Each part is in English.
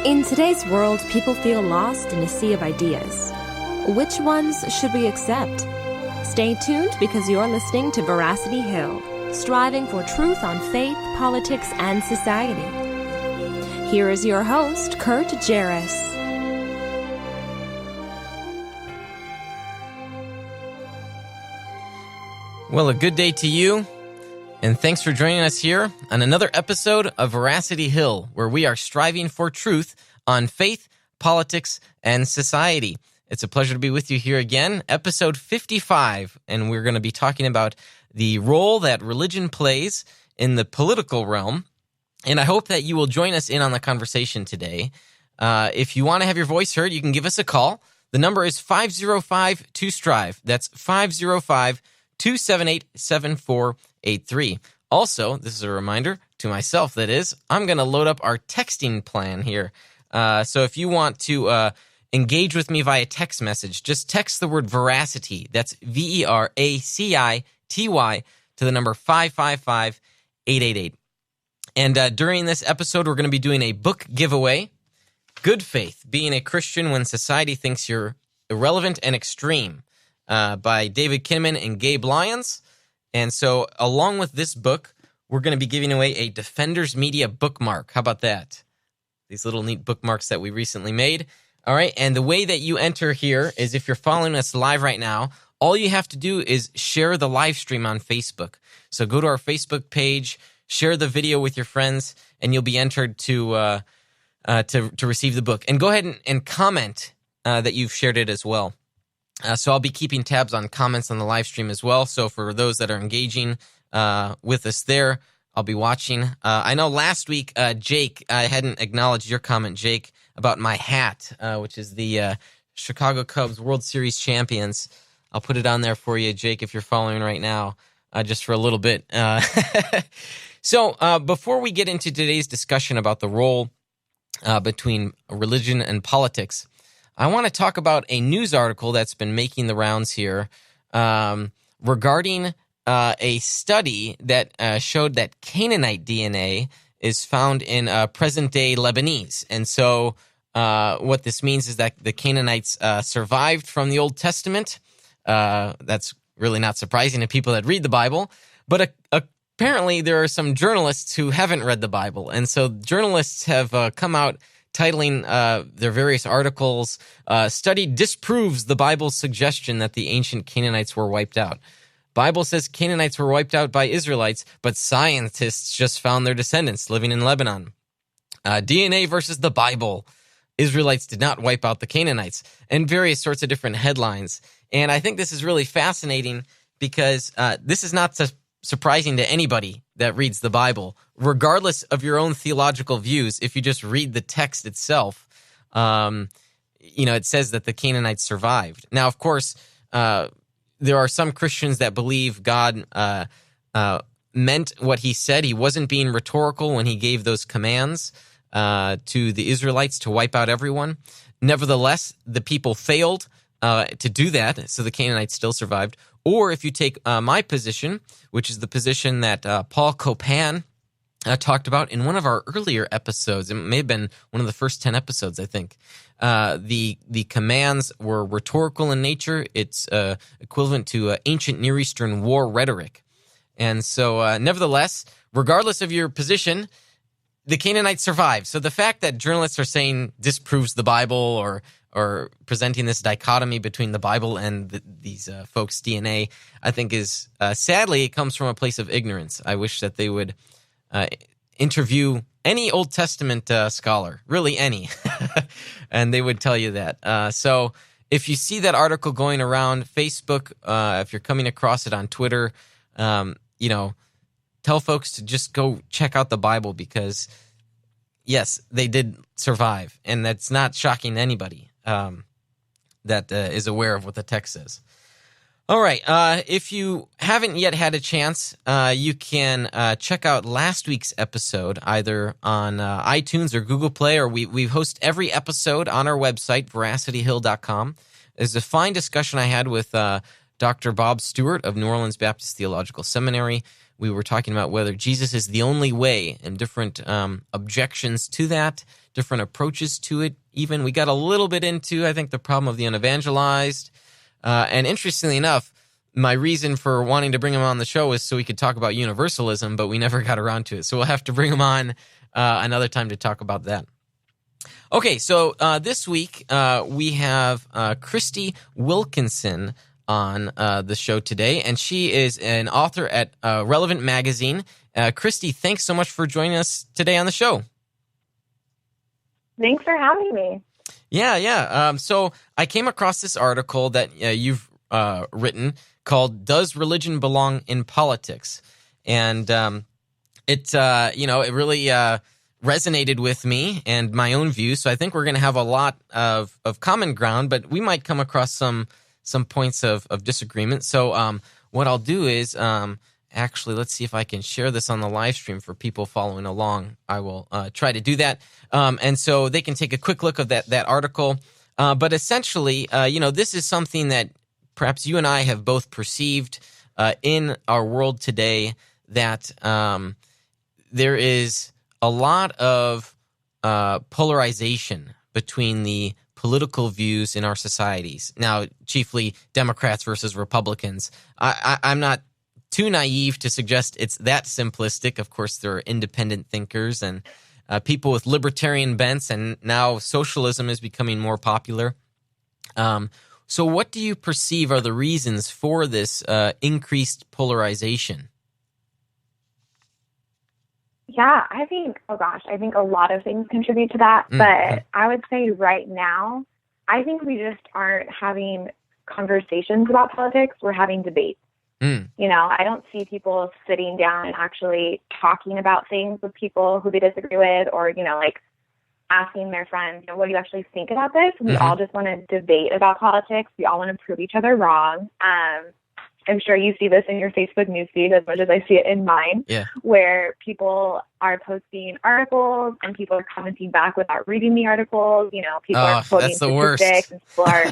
In today's world, people feel lost in a sea of ideas. Which ones should we accept? Stay tuned because you're listening to Veracity Hill, striving for truth on faith, politics, and society. Here is your host, Kurt Jarris. Well, a good day to you, and thanks for joining us here on another episode of Veracity Hill, where we are striving for truth on faith, politics, and society. It's a pleasure to be with you here again, episode 55, and we're going to be talking about the role that religion plays in the political realm, and I hope that you will join us in on the conversation today. If you want to have your voice heard, you can give us a call. The number is 505-2STRIVE. That's 505-278-7483. Also, this is a reminder to myself, that is, I'm going to load up our texting plan here. So if you want to engage with me via text message, just text the word Veracity. That's Veracity to the number 555-888. And during this episode, we're going to be doing a book giveaway. Good Faith, Being a Christian When Society Thinks You're Irrelevant and Extreme, by David Kinnaman and Gabe Lyons. And so along with this book, we're going to be giving away a Defenders Media bookmark. How about that? These little neat bookmarks that we recently made. All right, and the way that you enter here is, if you're following us live right now, all you have to do is share the live stream on Facebook. So go to our Facebook page, share the video with your friends, and you'll be entered to receive the book. And go ahead and comment that you've shared it as well. So I'll be keeping tabs on comments on the live stream as well. So for those that are engaging with us there, I'll be watching. I know last week, Jake, I hadn't acknowledged your comment, Jake, about my hat, which is the Chicago Cubs World Series champions. I'll put it on there for you, Jake, if you're following right now, just for a little bit. So before we get into today's discussion about the role between religion and politics, I want to talk about a news article that's been making the rounds here regarding a study that showed that Canaanite DNA is found in present-day Lebanese. And so what this means is that the Canaanites survived from the Old Testament. That's really not surprising to people that read the Bible. But apparently there are some journalists who haven't read the Bible. And so journalists have come out titling their various articles, Study Disproves the Bible's Suggestion that the Ancient Canaanites Were Wiped Out. Bible says Canaanites were wiped out by Israelites, but scientists just found their descendants living in Lebanon. DNA versus the Bible. Israelites did not wipe out the Canaanites, and various sorts of different headlines. And I think this is really fascinating because this is not surprising to anybody that reads the Bible, regardless of your own theological views. If you just read the text itself, it says that the Canaanites survived. Now, of course, there are some Christians that believe God meant what he said. He wasn't being rhetorical when he gave those commands to the Israelites to wipe out everyone. Nevertheless, the people failed to do that, so the Canaanites still survived. Or if you take my position, which is the position that Paul Copan talked about in one of our earlier episodes, it may have been one of the first 10 episodes, I think. The commands were rhetorical in nature. It's equivalent to ancient Near Eastern war rhetoric. And so, nevertheless, regardless of your position, the Canaanites survived. So the fact that journalists are saying disproves the Bible or presenting this dichotomy between the Bible and these folks' DNA, I think is, sadly, it comes from a place of ignorance. I wish that they would interview any Old Testament scholar, really any, and they would tell you that. So if you see that article going around Facebook, if you're coming across it on Twitter, tell folks to just go check out the Bible because, yes, they did survive, and that's not shocking to anybody that is aware of what the text says. All right, if you haven't yet had a chance, you can check out last week's episode either on iTunes or Google Play, or we host every episode on our website, veracityhill.com. There's a fine discussion I had with Dr. Bob Stewart of New Orleans Baptist Theological Seminary. We were talking about whether Jesus is the only way and different objections to that, different approaches to it. Even we got a little bit into, I think, the problem of the unevangelized. And interestingly enough, my reason for wanting to bring him on the show was so we could talk about universalism, but we never got around to it. So we'll have to bring him on another time to talk about that. Okay, so this week we have Krysti Wilkinson on the show today, and she is an author at Relevant Magazine. Krysti, thanks so much for joining us today on the show. Thanks for having me. Yeah. So I came across this article that you've written called "Does Religion Belong in Politics?" And it really resonated with me and my own views. So I think we're going to have a lot of common ground, but we might come across some points of disagreement. So what I'll do is actually, let's see if I can share this on the live stream for people following along. I will try to do that. And so they can take a quick look of that article. But essentially, this is something that perhaps you and I have both perceived in our world today, that there is a lot of polarization between the political views in our societies. Now, chiefly Democrats versus Republicans. I'm not too naive to suggest it's that simplistic. Of course, there are independent thinkers and people with libertarian bents, and now socialism is becoming more popular. So what do you perceive are the reasons for this increased polarization? Yeah, I think a lot of things contribute to that. But I would say right now, I think we just aren't having conversations about politics. We're having debates. I don't see people sitting down and actually talking about things with people who they disagree with, or, asking their friends, what do you actually think about this? We all just want to debate about politics. We all want to prove each other wrong. I'm sure you see this in your Facebook newsfeed as much as I see it in mine, where people are posting articles and people are commenting back without reading the articles. People are quoting statistics and people are,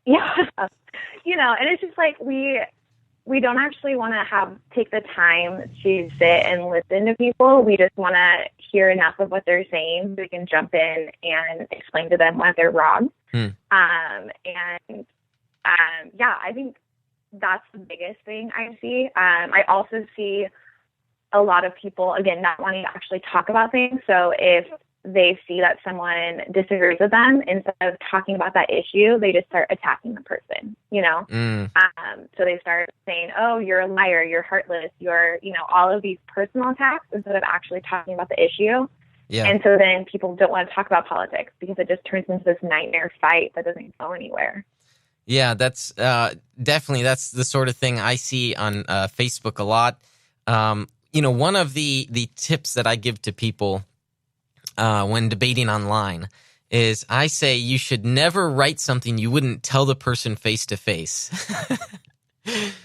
and it's just like we don't actually want to take the time to sit and listen to people. We just want to hear enough of what they're saying so we can jump in and explain to them why they're wrong. I think that's the biggest thing I see. I also see a lot of people, again, not wanting to actually talk about things. So if they see that someone disagrees with them, instead of talking about that issue, they just start attacking the person, So they start saying, oh, you're a liar, you're heartless, you're, all of these personal attacks instead of actually talking about the issue. And so then people don't want to talk about politics because it just turns into this nightmare fight that doesn't go anywhere. Yeah, that's definitely, that's the sort of thing I see on Facebook a lot. One of the tips that I give to people when debating online is I say you should never write something you wouldn't tell the person face to face.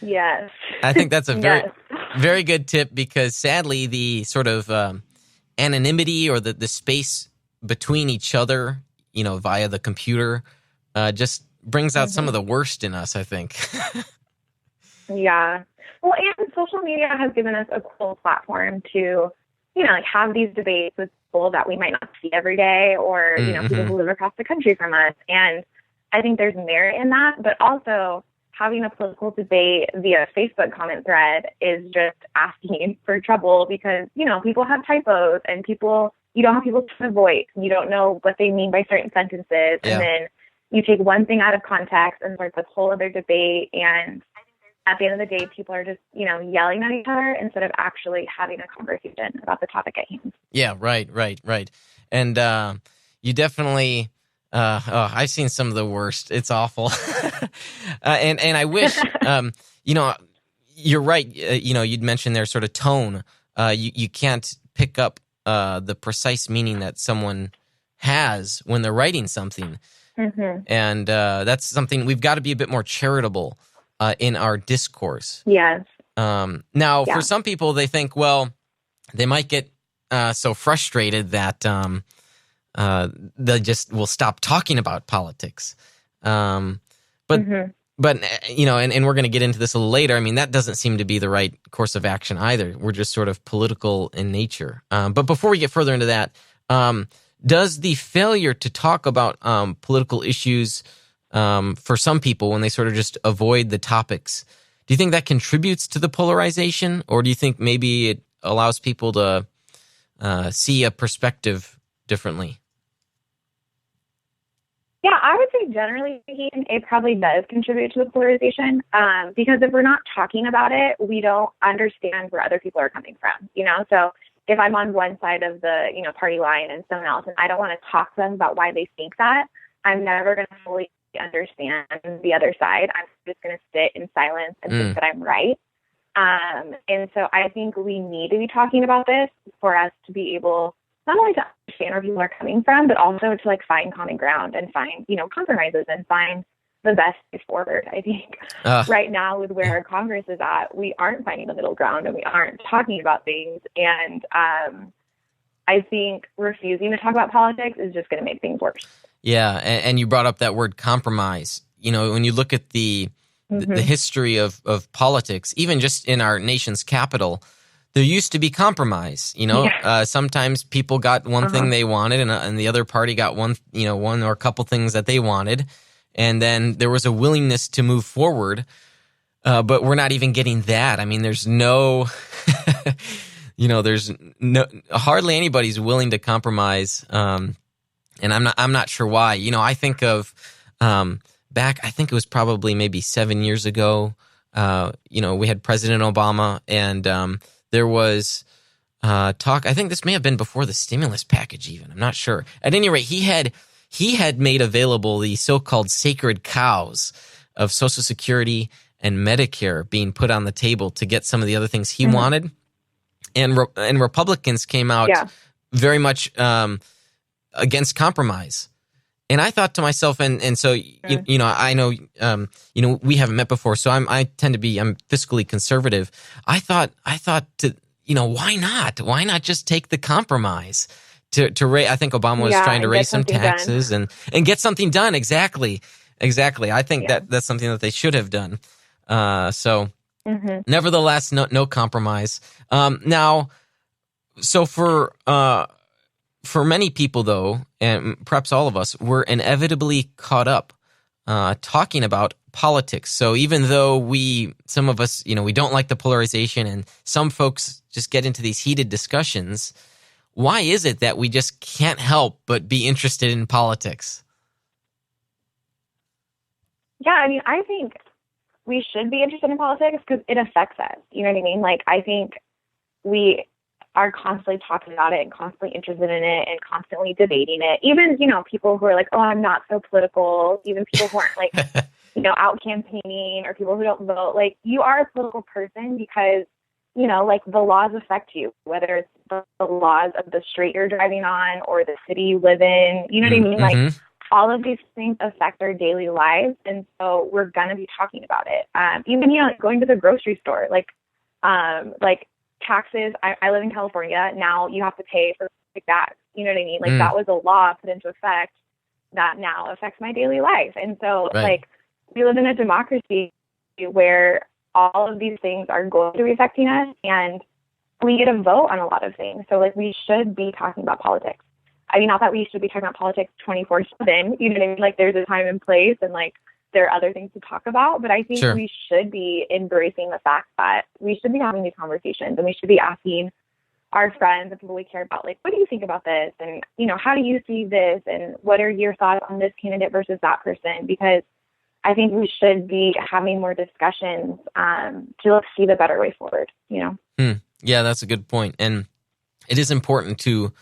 Yes. I think that's a very good tip, because sadly the sort of anonymity or the space between each other, via the computer, just brings out some of the worst in us, I think. Yeah. Well, and social media has given us a cool platform to, have these debates with people that we might not see every day, or, people who live across the country from us. And I think there's merit in that, but also having a political debate via Facebook comment thread is just asking for trouble, because, people have typos and you don't have people's voice, and you don't know what they mean by certain sentences. And then you take one thing out of context and start this whole other debate, and at the end of the day, people are just, yelling at each other instead of actually having a conversation about the topic at hand. Yeah, right. And you definitely, I've seen some of the worst. It's awful. And I wish, you're right. You'd mentioned their sort of tone. You can't pick up the precise meaning that someone has when they're writing something. And that's something we've got to be a bit more charitable in our discourse. Yes. Now, for some people, they think, well, they might get so frustrated that they just will stop talking about politics. But and we're going to get into this a little later. I mean, that doesn't seem to be the right course of action either. We're just sort of political in nature. But before we get further into that, Does the failure to talk about political issues for some people, when they sort of just avoid the topics, do you think that contributes to the polarization, or do you think maybe it allows people to see a perspective differently? Yeah, I would say generally speaking, it probably does contribute to the polarization, because if we're not talking about it, we don't understand where other people are coming from, So if I'm on one side of the, party line and someone else, and I don't want to talk to them about why they think that, I'm never going to fully understand the other side. I'm just going to sit in silence and think that I'm right. And so I think we need to be talking about this for us to be able not only to understand where people are coming from, but also to find common ground and find, compromises and find the best way forward. I think right now with where our Congress is at, we aren't finding the middle ground and we aren't talking about things. And I think refusing to talk about politics is just going to make things worse. Yeah. And you brought up that word compromise. When you look at the history of politics, even just in our nation's capital, there used to be compromise. Sometimes people got one thing they wanted, and the other party got one or a couple things that they wanted, and then there was a willingness to move forward. But we're not even getting that. I mean, there's no, there's no hardly anybody's willing to compromise, and I'm not sure why. I think of back. I think it was probably maybe 7 years ago. We had President Obama, and there was talk. I think this may have been before the stimulus package even. I'm not sure. At any rate, he had made available the so-called sacred cows of Social Security and Medicare being put on the table to get some of the other things he wanted. And Republicans came out very much against compromise. And I thought to myself, and so I know we haven't met before, so I'm fiscally conservative. I thought why not? Why not just take the compromise to raise? I think Obama was trying to raise some taxes and get something done. Exactly. I think that's something that they should have done. Nevertheless, no compromise. Now, so for many people, though, and perhaps all of us, we're inevitably caught up talking about politics. So even though some of us, we don't like the polarization, and some folks just get into these heated discussions, why is it that we just can't help but be interested in politics? Yeah, I mean, I think we should be interested in politics because it affects us. You know what I mean? I think we are constantly talking about it and constantly interested in it and constantly debating it. Even, people who are like, oh, I'm not so political, even people who aren't out campaigning, or people who don't vote, you are a political person because, the laws affect you, whether it's the laws of the street you're driving on or the city you live in, you know what I mean? All of these things affect our daily lives. And so we're going to be talking about it. Even, going to the grocery store, taxes. I live in California. Now you have to pay for bags. You know what I mean? That was a law put into effect that now affects my daily life. And so we live in a democracy where all of these things are going to be affecting us, and we get a vote on a lot of things. So we should be talking about politics. I mean, not that we should be talking about politics 24/7, you know what I mean? There's a time and place, and there are other things to talk about, but I think we should be embracing the fact that we should be having these conversations, and we should be asking our friends and people we care about, what do you think about this? And, how do you see this? And what are your thoughts on this candidate versus that person? Because I think we should be having more discussions to see the better way forward, Yeah, that's a good point. And it is important to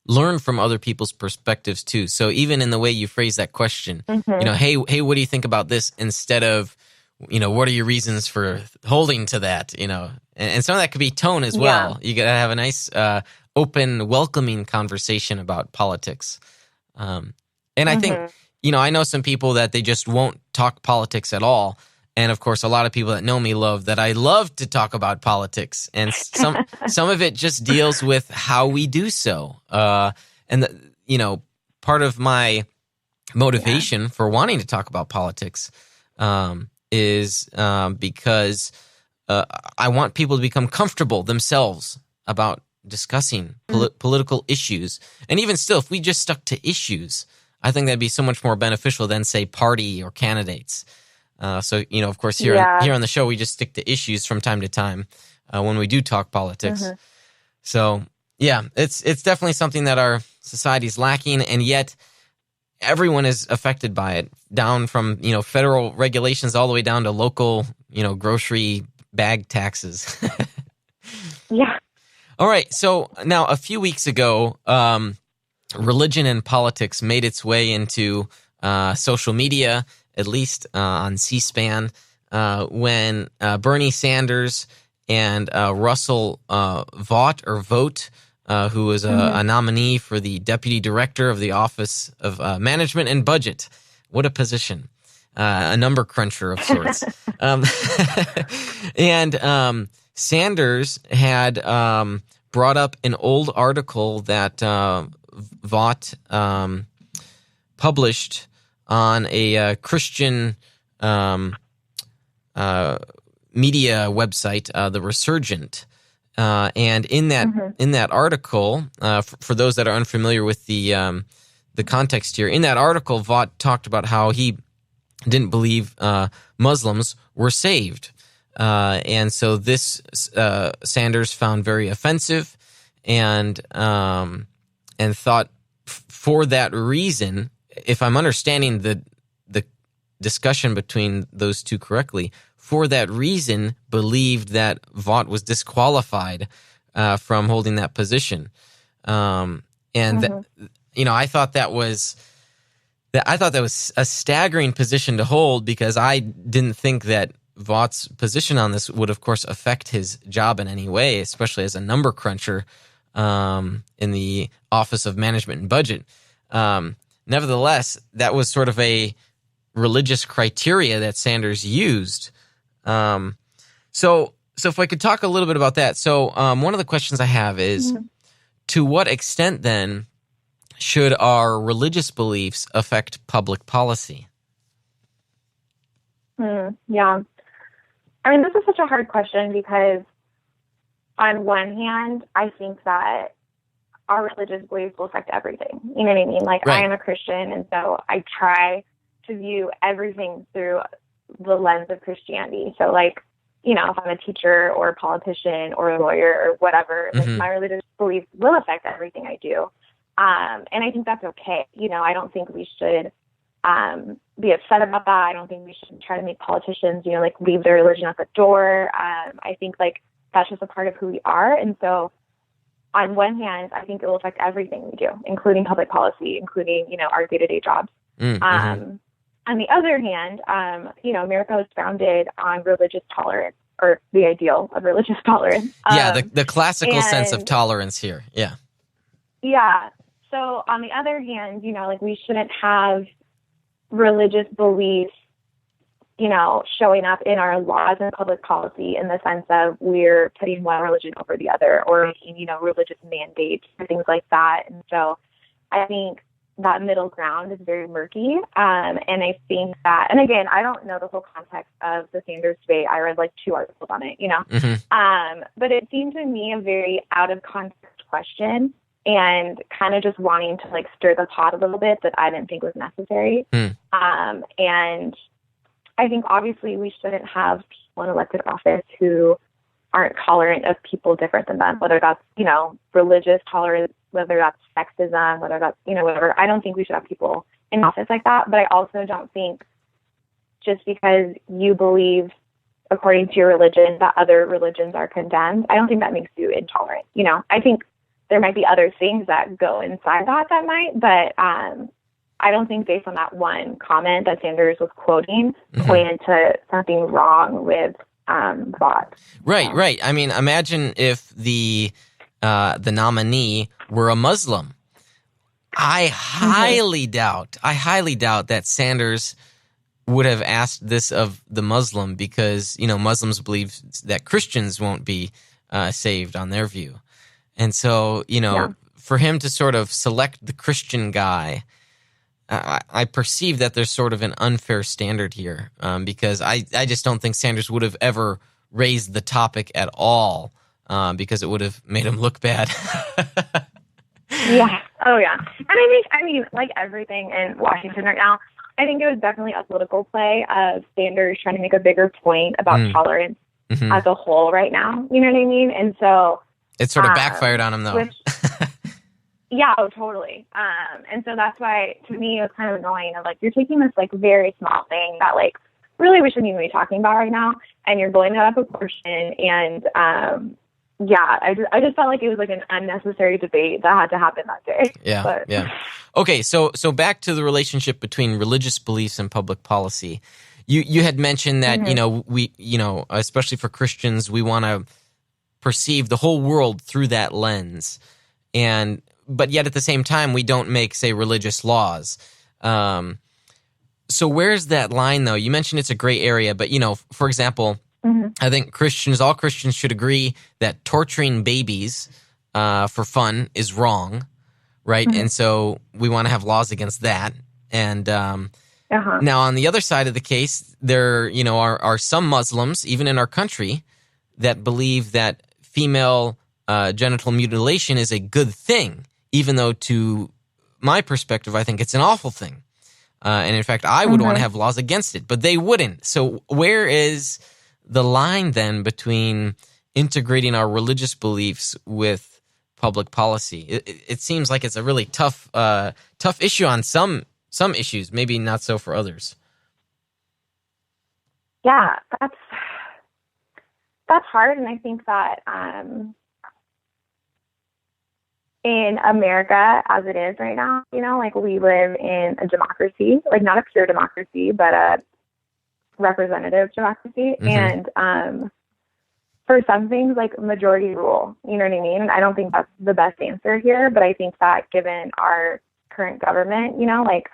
learn from other people's perspectives too. So even in the way you phrase that question, hey, what do you think about this? Instead of, what are your reasons for holding to that? And some of that could be tone as well. You got to have a nice, open, welcoming conversation about politics. And I think, I know some people that they just won't talk politics at all. And of course, a lot of people that know me love that I love to talk about politics, and some of it just deals with how we do so. Part of my motivation for wanting to talk about politics is because I want people to become comfortable themselves about discussing political issues. And even still, if we just stuck to issues, I think that'd be so much more beneficial than, say, party or candidates. So, of course, here on the show, we just stick to issues from time to time when we do talk politics. Mm-hmm. So, yeah, it's definitely something that our society is lacking, and yet everyone is affected by it, down from, federal regulations all the way down to local, grocery bag taxes. Yeah. All right. So now a few weeks ago, religion and politics made its way into social media, at least on C-SPAN, when Bernie Sanders and Russell Vought, who was a nominee for the deputy director of the Office of Management and Budget. What a position. A number cruncher of sorts. And Sanders had brought up an old article that Vought published on a Christian media website, The Resurgent. And in that article, for those that are unfamiliar with the context here, in that article, Vought talked about how he didn't believe Muslims were saved. And so this Sanders found very offensive, and thought for that reason, if I'm understanding the discussion between those two correctly, for that reason believed that Vought was disqualified from holding that position. I thought that was a staggering position to hold, because I didn't think that Vaught's position on this would, of course, affect his job in any way, especially as a number cruncher in the Office of Management and Budget. Nevertheless, that was sort of a religious criteria that Sanders used. So if I could talk a little bit about that. So one of the questions I have is, to what extent then should our religious beliefs affect public policy? Yeah. I mean, this is such a hard question, because on one hand, I think that our religious beliefs will affect everything. You know what I mean? Like, right. I am a Christian, and so I try to view everything through the lens of Christianity. So, like, if I'm a teacher or a politician or a lawyer or whatever, like, my religious beliefs will affect everything I do. And I think that's okay. I don't think we should be upset about that. I don't think we should try to make politicians, leave their religion at the door. I think, that's just a part of who we are. And so on one hand, I think it will affect everything we do, including public policy, including, our day-to-day jobs. On the other hand, America was founded on religious tolerance, or the ideal of religious tolerance. The classical sense of tolerance here. Yeah. Yeah. So on the other hand, we shouldn't have religious beliefs, showing up in our laws and public policy in the sense of we're putting one religion over the other, or making, religious mandates or things like that. And so I think that middle ground is very murky. And I think that, and again, I don't know the whole context of the Sanders debate. I read 2 articles on it, but it seemed to me a very out of context question, and kind of just wanting to stir the pot a little bit that I didn't think was necessary. And I think obviously we shouldn't have people in elected office who aren't tolerant of people different than them, whether that's, religious tolerance, whether that's sexism, whether that's, whatever. I don't think we should have people in office like that. But I also don't think just because you believe according to your religion that other religions are condemned, I don't think that makes you intolerant. I think there might be other things that go inside that might, but I don't think based on that one comment that Sanders was quoting pointed to something wrong with Vought. Right. I mean, imagine if the nominee were a Muslim. I highly doubt that Sanders would have asked this of the Muslim, because, Muslims believe that Christians won't be saved on their view. And so, for him to sort of select the Christian guy, I perceive that there's sort of an unfair standard here, because I just don't think Sanders would have ever raised the topic at all because it would have made him look bad. Yeah. Oh, yeah. And I mean, like everything in Washington right now, I think it was definitely a political play of Sanders trying to make a bigger point about tolerance as a whole right now. You know what I mean? And so it sort of backfired on him, though. Yeah, oh, totally. And so that's why, to me, it was kind of annoying of like, you're taking this like very small thing that like really we shouldn't even be talking about right now, and you're blowing it out of proportion. And yeah, I just felt like it was like an unnecessary debate that had to happen that day. Yeah, yeah. Okay, so back to the relationship between religious beliefs and public policy. You had mentioned that we especially for Christians, we want to perceive the whole world through that lens, but yet at the same time we don't make, say, religious laws. So where's that line, though? You mentioned it's a gray area, but for example, I think all Christians should agree that torturing babies for fun is wrong, right? And so we want to have laws against that. And now on the other side of the case, there are some Muslims, even in our country, that believe that female genital mutilation is a good thing, even though to my perspective, I think it's an awful thing. And in fact, I would want to have laws against it, but they wouldn't. So where is the line then between integrating our religious beliefs with public policy? It seems like it's a really tough issue on some issues, maybe not so for others. Yeah, that's hard, and I think that in America, as it is right now, like we live in a democracy, like not a pure democracy, but a representative democracy. And for some things, like majority rule, you know what I mean? And I don't think that's the best answer here, but I think that given our current government, like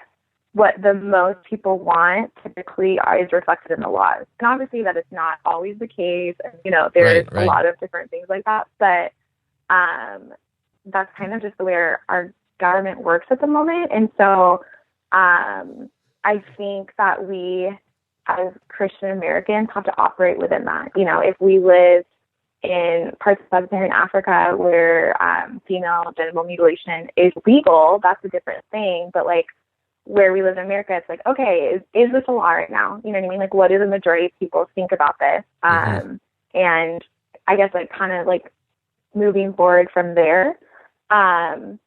what the most people want typically is reflected in the laws. And obviously that is not always the case. And, there's a lot of different things like that, but that's kind of just the way our government works at the moment. And so I think that we, as Christian Americans, have to operate within that. If we live in parts of sub-Saharan Africa where female genital mutilation is legal, that's a different thing. But like where we live in America, it's like, okay, is this a law right now? You know what I mean? Like, what do the majority of people think about this? And I guess like kind of like moving forward from there. And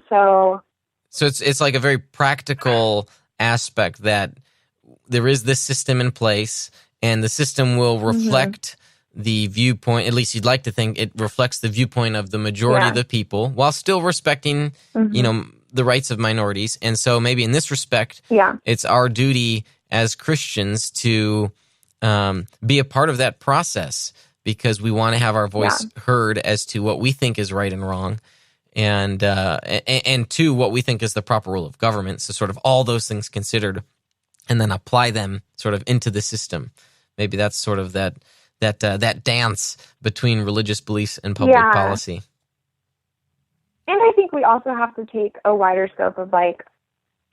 so it's like a very practical aspect that there is this system in place, and the system will reflect the viewpoint, at least you'd like to think it reflects the viewpoint of the majority of the people, while still respecting, the rights of minorities. And so maybe in this respect, it's our duty as Christians to be a part of that process, because we want to have our voice heard as to what we think is right and wrong, and to what we think is the proper role of government. So sort of all those things considered, and then apply them sort of into the system. Maybe that's sort of that dance between religious beliefs and public policy. And I think we also have to take a wider scope of like,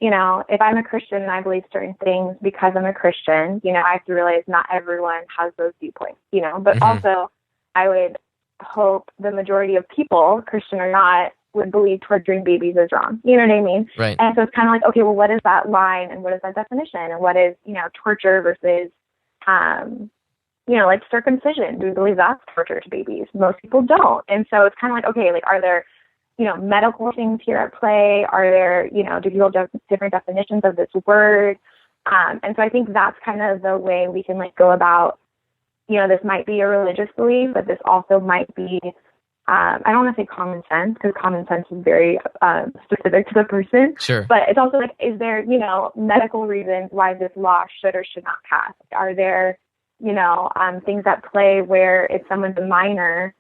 if I'm a Christian and I believe certain things because I'm a Christian, I have to realize not everyone has those viewpoints, but also I would hope the majority of people, Christian or not, would believe torturing babies is wrong. You know what I mean? Right. And so it's kind of like, okay, well, what is that line and what is that definition? And what is, torture versus, like circumcision? Do we believe that's torture to babies? Most people don't. And so it's kind of like, okay, like, are there, medical things here at play? Are there, do people have different definitions of this word? And so I think that's kind of the way we can like go about, this might be a religious belief, but this also might be, I don't want to say common sense, because common sense is very specific to the person. Sure. But it's also like, is there, medical reasons why this law should or should not pass? Are there, things at play where if someone's a minor,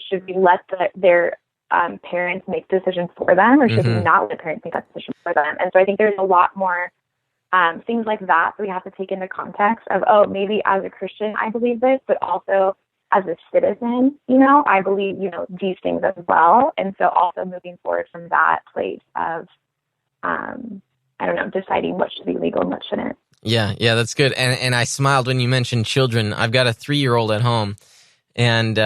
should we let their parents make decisions for them, or should we not let parents make that decision for them? And so I think there's a lot more things like that we have to take into context of, maybe as a Christian, I believe this, but also as a citizen, I believe, these things as well. And so also moving forward from that place of, deciding what should be legal and what shouldn't. Yeah, that's good. And I smiled when you mentioned children. I've got a 3-year-old at home, And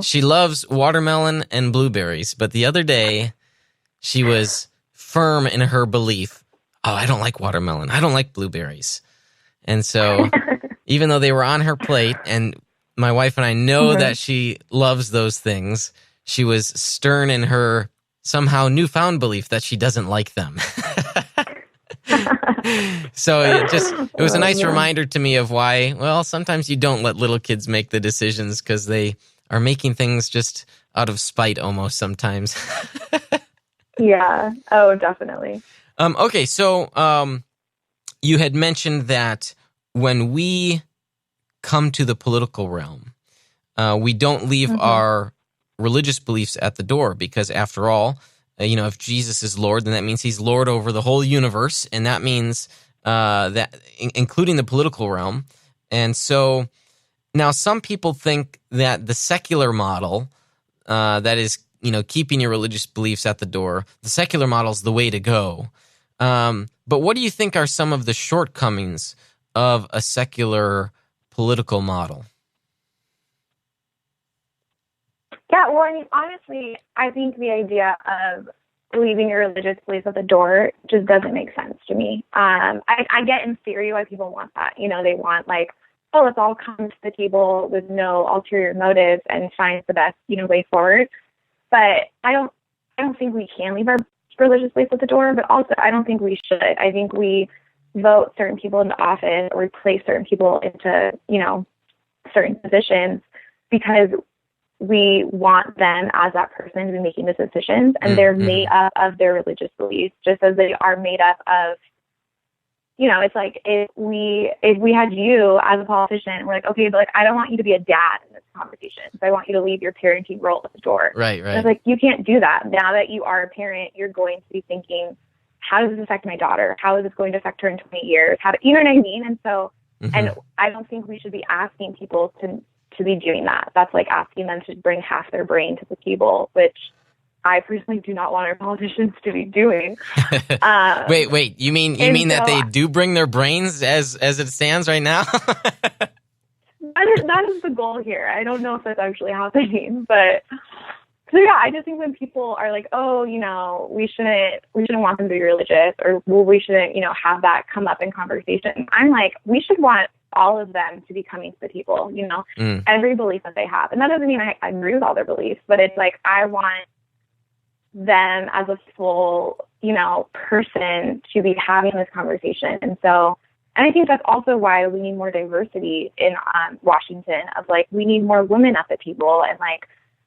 she loves watermelon and blueberries. But the other day, she was firm in her belief, I don't like watermelon. I don't like blueberries. And so even though they were on her plate, and my wife and I know that she loves those things, she was stern in her somehow newfound belief that she doesn't like them. So it was a nice reminder to me of why, sometimes you don't let little kids make the decisions because they are making things just out of spite almost sometimes. Yeah. Oh, definitely. Okay. So, you had mentioned that when we come to the political realm, we don't leave our religious beliefs at the door because, after all, if Jesus is Lord, then that means he's Lord over the whole universe, and that means that including the political realm. And so now some people think that the secular model, that is, keeping your religious beliefs at the door, the secular model is the way to go. But what do you think are some of the shortcomings of a secular political model? Yeah, well, I mean, honestly, I think the idea of leaving your religious beliefs at the door just doesn't make sense to me. I get in theory why people want that. They want let's all come to the table with no ulterior motives and find the best, way forward. But I don't think we can leave our religious beliefs at the door, but also I don't think we should. I think we vote certain people into office or we place certain people into, certain positions because we want them as that person to be making those decisions, and they're made up of their religious beliefs, just as they are made up of, it's like if we had you as a politician, we're like, okay, but I don't want you to be a dad in this conversation, so I want you to leave your parenting role at the door. Right. And it's like, you can't do that. Now that you are a parent, you're going to be thinking, how does this affect my daughter? How is this going to affect her in 20 years? You know what I mean? And so, and I don't think we should be asking people to be doing that. That's like asking them to bring half their brain to the table, which I personally do not want our politicians to be doing. Wait, you mean that they do bring their brains as it stands right now? that is the goal here. I don't know if that's actually happening, but so yeah, I just think when people are like, we shouldn't want them to be religious, or we shouldn't, have that come up in conversation. I'm like, we should want all of them to be coming to the table, every belief that they have. And that doesn't mean I agree with all their beliefs, but it's like, I want them as a full, person to be having this conversation. And I think that's also why we need more diversity in Washington, of we need more women at the table, and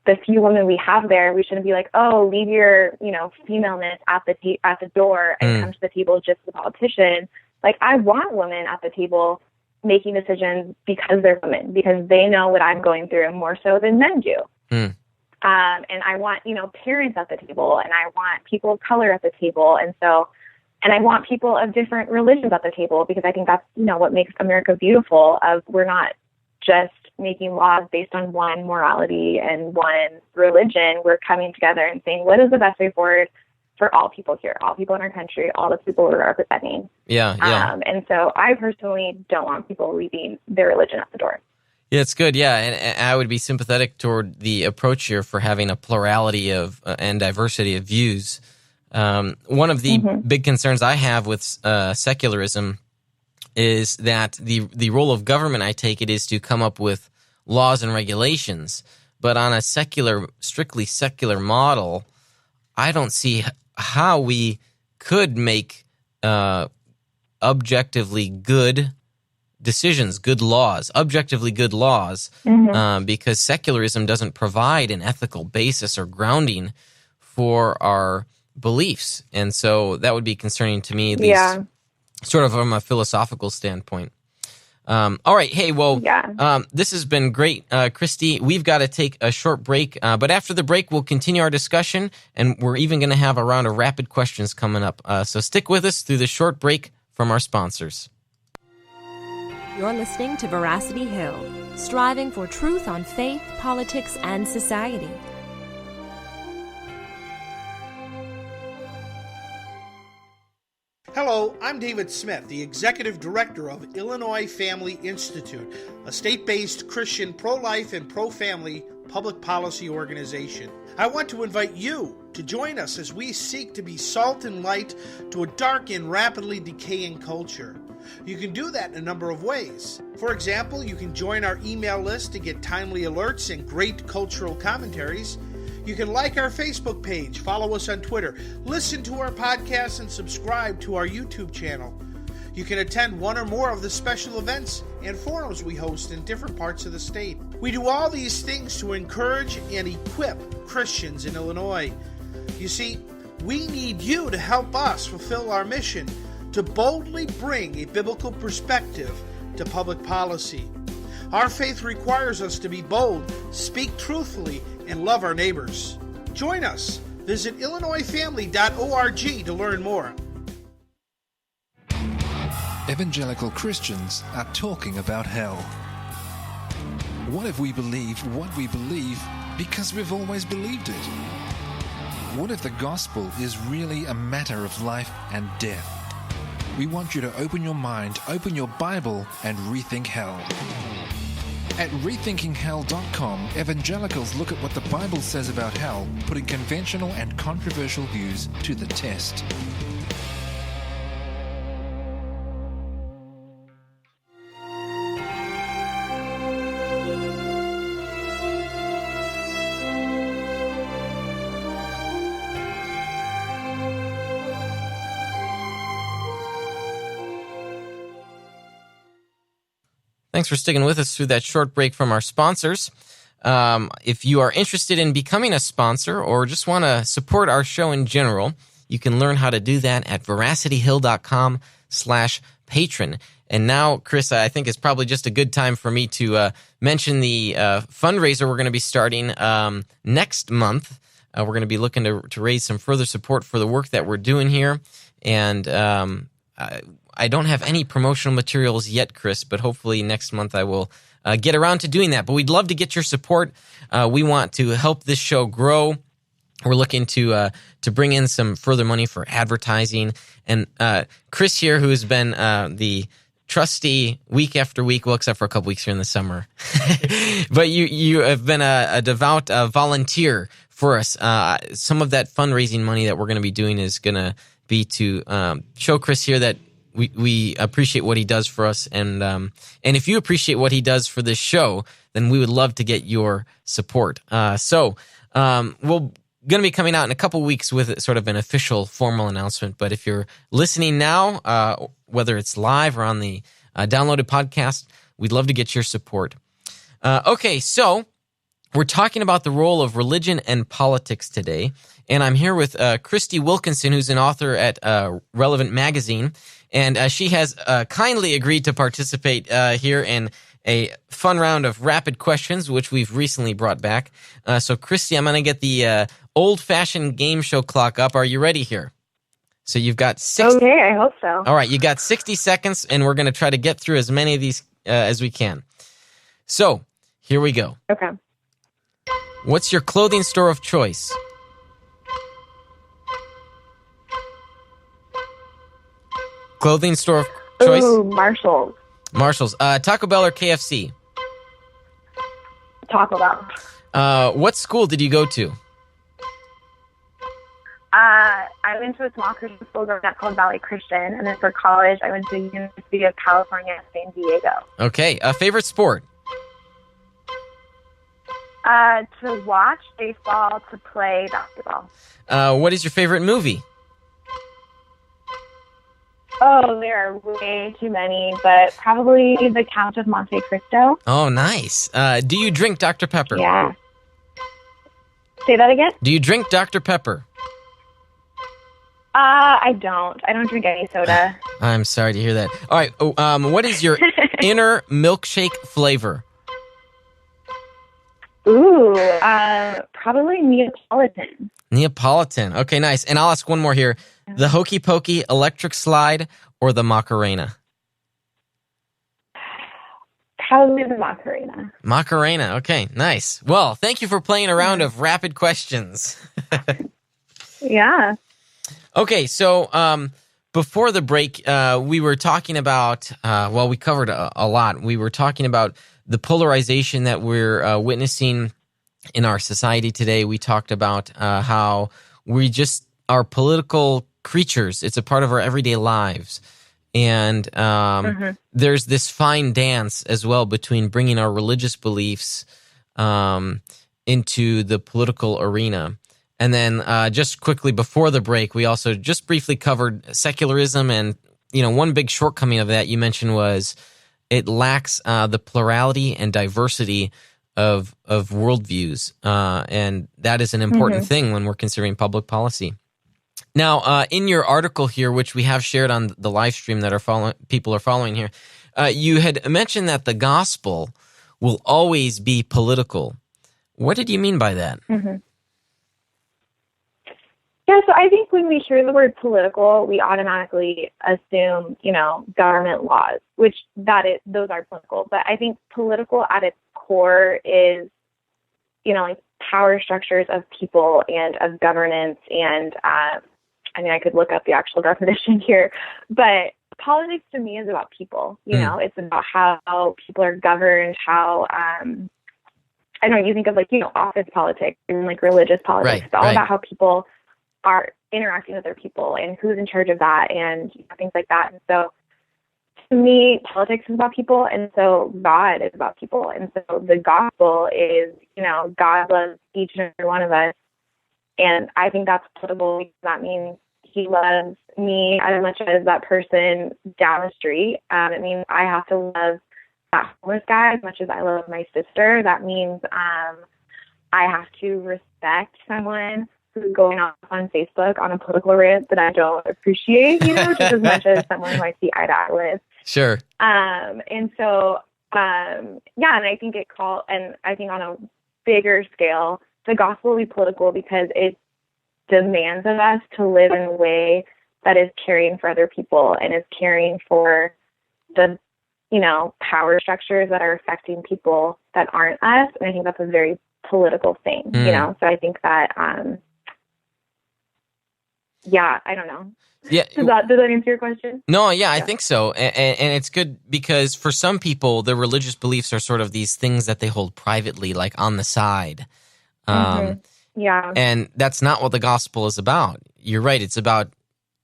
the few women we have there, we shouldn't be like, leave your, femaleness at the door and come to the table just as a politician. I want women at the table making decisions because they're women, because they know what I'm going through more so than men do. And I want, parents at the table, and I want people of color at the table. And I want people of different religions at the table, because I think that's, what makes America beautiful, of we're not just making laws based on one morality and one religion. We're coming together and saying, what is the best way forward for all people here, all people in our country, all the people we're representing. Yeah. And so I personally don't want people leaving their religion at the door. Yeah, it's good. Yeah, and I would be sympathetic toward the approach here for having a plurality of and diversity of views. One of the big concerns I have with secularism is that the role of government, I take it, is to come up with laws and regulations. But on a strictly secular model, I don't see how we could make objectively good decisions, objectively good laws, because secularism doesn't provide an ethical basis or grounding for our beliefs. And so that would be concerning to me, at least sort of from a philosophical standpoint. All right. Hey, well, this has been great, Krysti. We've got to take a short break, but after the break, we'll continue our discussion, and we're even going to have a round of rapid questions coming up. So stick with us through the short break from our sponsors. You're listening to Veracity Hill, striving for truth on faith, politics, and society. Hello, I'm David Smith, the Executive Director of Illinois Family Institute, a state-based Christian pro-life and pro-family public policy organization. I want to invite you to join us as we seek to be salt and light to a dark and rapidly decaying culture. You can do that in a number of ways. For example, you can join our email list to get timely alerts and great cultural commentaries. You can like our Facebook page, follow us on Twitter, listen to our podcasts, and subscribe to our YouTube channel. You can attend one or more of the special events and forums we host in different parts of the state. We do all these things to encourage and equip Christians in Illinois. You see, we need you to help us fulfill our mission to boldly bring a biblical perspective to public policy. Our faith requires us to be bold, speak truthfully, and love our neighbors. Join us. Visit illinoisfamily.org to learn more. Evangelical Christians are talking about hell. What if we believe what we believe because we've always believed it? What if the gospel is really a matter of life and death? We want you to open your mind, open your Bible, and rethink hell. At rethinkinghell.com, evangelicals look at what the Bible says about hell, putting conventional and controversial views to the test. Thanks for sticking with us through that short break from our sponsors. If you are interested in becoming a sponsor or just want to support our show in general, you can learn how to do that at veracityhill.com/patron. And now, Chris, I think it's probably just a good time for me to mention the fundraiser we're going to be starting next month. We're going to be looking to raise some further support for the work that we're doing here. And I don't have any promotional materials yet, Chris, but hopefully next month I will get around to doing that. But we'd love to get your support. We want to help this show grow. We're looking to bring in some further money for advertising. And Chris here, who has been the trustee week after week, well, except for a couple weeks here in the summer. But you have been a devout volunteer for us. Some of that fundraising money that we're going to be doing is going to be to show Chris here that we appreciate what he does for us, and if you appreciate what he does for this show, then we would love to get your support. So we're going to be coming out in a couple weeks with sort of an official formal announcement, but if you're listening now, whether it's live or on the downloaded podcast, we'd love to get your support. Okay, so we're talking about the role of religion and politics today, and I'm here with Krysti Wilkinson, who's an author at Relevant Magazine. And she has kindly agreed to participate here in a fun round of rapid questions, which we've recently brought back. So, Krysti, I'm going to get the old-fashioned game show clock up. Are you ready here? So you've got 60... Okay, I hope so. All right, you got 60 seconds, and we're going to try to get through as many of these as we can. So, here we go. Okay. What's your clothing store of choice? Clothing store of choice? Ooh, Marshalls. Marshalls. Taco Bell or KFC? Taco Bell. What school did you go to? I went to a small Christian school growing up called Valley Christian, and then for college, I went to the University of California, San Diego. Okay. Favorite sport? To watch baseball, to play basketball. What is your favorite movie? Oh, there are way too many, but probably The Count of Monte Cristo. Oh, nice. Do you drink Dr. Pepper? Yeah. Say that again? Do you drink Dr. Pepper? I don't. I don't drink any soda. I'm sorry to hear that. All right. What is your inner milkshake flavor? Ooh, probably Neapolitan. Neapolitan. Okay, nice. And I'll ask one more here. The Hokey Pokey electric slide or the Macarena? Probably the Macarena. Macarena. Okay, nice. Well, thank you for playing a round of rapid questions. Yeah. Okay, so before the break, we were talking about, we covered a lot. We were talking about the polarization that we're witnessing in our society today. We talked about how we just are political creatures. It's a part of our everyday lives. And there's this fine dance as well between bringing our religious beliefs into the political arena. And then just quickly before the break, we also just briefly covered secularism. And, one big shortcoming of that you mentioned was it lacks the plurality and diversity of worldviews. And that is an important thing when we're considering public policy. Now, in your article here, which we have shared on the live stream that people are following here, you had mentioned that the gospel will always be political. What did you mean by that? Yeah, so I think when we hear the word political, we automatically assume, government laws, which those are political. But I think political at its core is, like power structures of people and of governance. And I could look up the actual definition here, but politics to me is about people. It's about how people are governed, how I don't know, you think of office politics and religious politics. Right, it's all about how people are interacting with their people and who's in charge of that and things like that. And so to me, politics is about people, and so God is about people. And so the gospel is, God loves each and every one of us. And I think that's political because that means he loves me as much as that person down the street. It means I have to love that homeless guy as much as I love my sister. That means I have to respect someone who's going off on Facebook on a political rant that I don't appreciate, just as much as someone who I see eye to eye with. Sure. And so, and I think I think on a bigger scale, the gospel will be political because it demands of us to live in a way that is caring for other people and is caring for the, power structures that are affecting people that aren't us. And I think that's a very political thing, So I think that, I don't know. Yeah. Does that answer your question? No, yeah, I think so. And it's good because for some people, their religious beliefs are sort of these things that they hold privately, like on the side. Yeah. And that's not what the gospel is about. You're right. It's about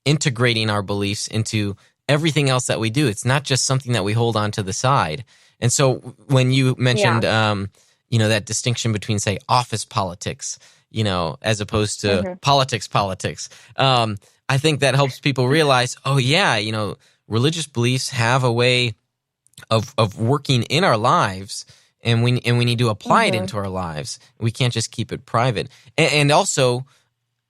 integrating our beliefs into everything else that we do. It's not just something that we hold on to the side. And so when you mentioned, that distinction between, say, office politics, as opposed to politics, I think that helps people realize, religious beliefs have a way of working in our lives, and we need to apply it into our lives. We can't just keep it private. And also,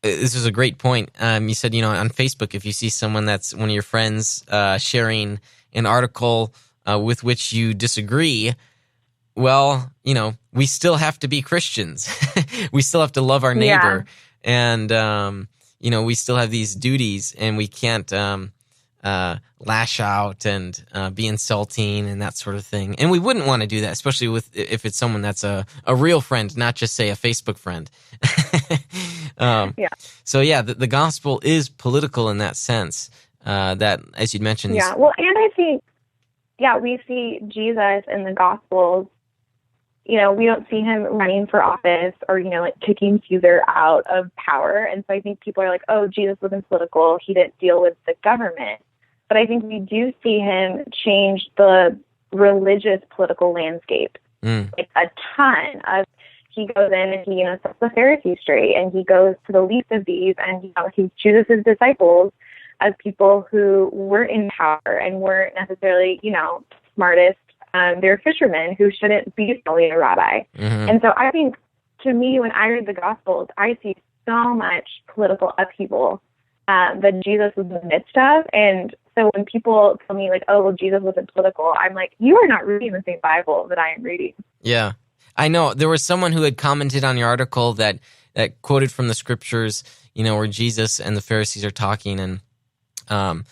this is a great point. You said, on Facebook, if you see someone that's one of your friends sharing an article with which you disagree, well, we still have to be Christians. We still have to love our neighbor. And, we still have these duties, and we can't lash out and be insulting and that sort of thing. And we wouldn't want to do that, especially if it's someone that's a real friend, not just, say, a Facebook friend. So, the gospel is political in that sense, that, as you'd mentioned. Yeah, well, and I think, we see Jesus in the Gospels. We don't see him running for office or, kicking Caesar out of power. And so I think people are like, oh, Jesus wasn't political. He didn't deal with the government. But I think we do see him change the religious political landscape. Like a ton of, he goes in and he, sets the Pharisees straight, and he goes to the least of these, and, he chooses his disciples as people who weren't in power and weren't necessarily, smartest. They're fishermen who shouldn't be following a rabbi. And so I think, to me, when I read the Gospels, I see so much political upheaval that Jesus was in the midst of. And so when people tell me, like, oh, well, Jesus wasn't political, I'm like, you are not reading the same Bible that I am reading. Yeah. I know. There was someone who had commented on your article that quoted from the scriptures, where Jesus and the Pharisees are talking, and,